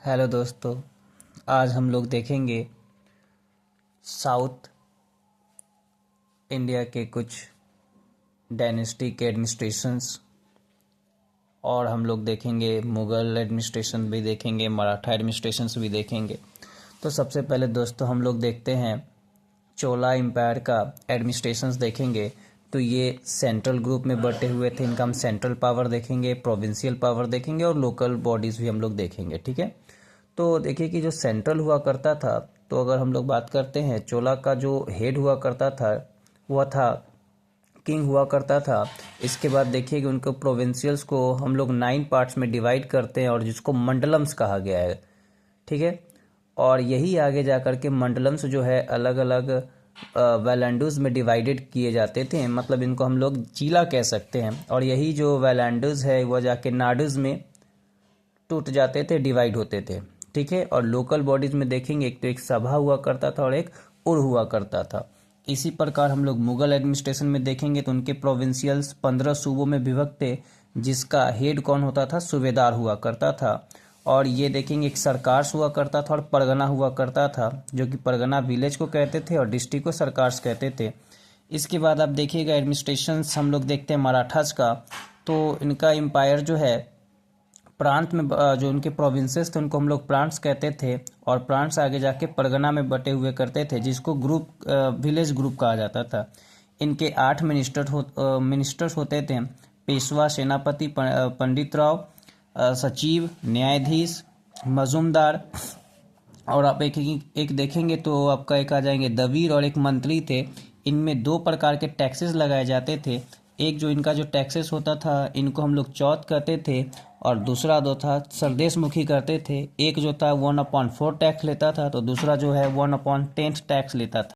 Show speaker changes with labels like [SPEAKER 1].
[SPEAKER 1] Hello दोस्तों, आज हम लोग देखेंगे साउथ इंडिया के कुछ डायनेस्टी के एडमिनिस्ट्रेशंस। और हम लोग देखेंगे मुग़ल एडमिनिस्ट्रेशन भी देखेंगे, मराठा एडमिनिस्ट्रेशंस भी देखेंगे। तो सबसे पहले दोस्तों हम लोग देखते हैं चोला एम्पायर का एडमिनिस्ट्रेशंस देखेंगे। तो ये सेंट्रल ग्रुप में बटे हुए थे। इनका हम सेंट्रल पावर देखेंगे, प्रोविंशियल पावर देखेंगे और लोकल बॉडीज़ भी हम लोग देखेंगे। ठीक है, तो देखिए कि जो सेंट्रल हुआ करता था, तो अगर हम लोग बात करते हैं चोला का जो हेड हुआ करता था वह था किंग हुआ करता था। इसके बाद देखिए कि उनको प्रोविंशियल्स को हम लोग 9 पार्ट्स में डिवाइड करते हैं और जिसको मंडलम्स कहा गया है। ठीक है, और यही आगे जा कर के मंडलम्स जो है अलग अलग वैलेंडूज में डिवाइडेड किए जाते थे। मतलब इनको हम लोग जिला कह सकते हैं। और यही जो वैलेंडूज है वह जाके नाडूज में टूट जाते थे, डिवाइड होते थे। ठीक है, और लोकल बॉडीज में देखेंगे एक तो एक सभा हुआ करता था और एक उर हुआ करता था। इसी प्रकार हम लोग मुगल एडमिनिस्ट्रेशन में देखेंगे तो उनके प्रोविंशियल्स 15 सूबों में विभक्त थे, जिसका हेड कौन होता था, सूबेदार हुआ करता था। और ये देखेंगे एक सरकार हुआ करता था और परगना हुआ करता था, जो कि परगना विलेज को कहते थे और डिस्ट्रिक्ट को सरकार कहते थे। इसके बाद आप देखिएगा एडमिनिस्ट्रेशन हम लोग देखते हैं मराठास का। तो इनका एम्पायर जो है प्रांत में जो उनके प्रोविंसेस थे उनको हम लोग प्रांट्स कहते थे, और प्रांट्स आगे जाके परगना में बटे हुए करते थे, जिसको ग्रुप विलेज ग्रुप कहा जाता था। इनके 8 मिनिस्टर्स होते थे। पेशवा, सेनापति, पंडित राव, सचिव, न्यायाधीश, मजूमदार। और आप एक देखेंगे तो आपका एक आ जाएंगे दवीर और एक मंत्री थे। इनमें 2 प्रकार के टैक्सेस लगाए जाते थे। एक जो इनका जो टैक्सेस होता था इनको हम लोग चौथ कहते थे, और दूसरा जो था सरदेश मुखी करते थे। एक जो था 1/4 टैक्स लेता था, तो दूसरा जो है 1/10 टैक्स लेता था।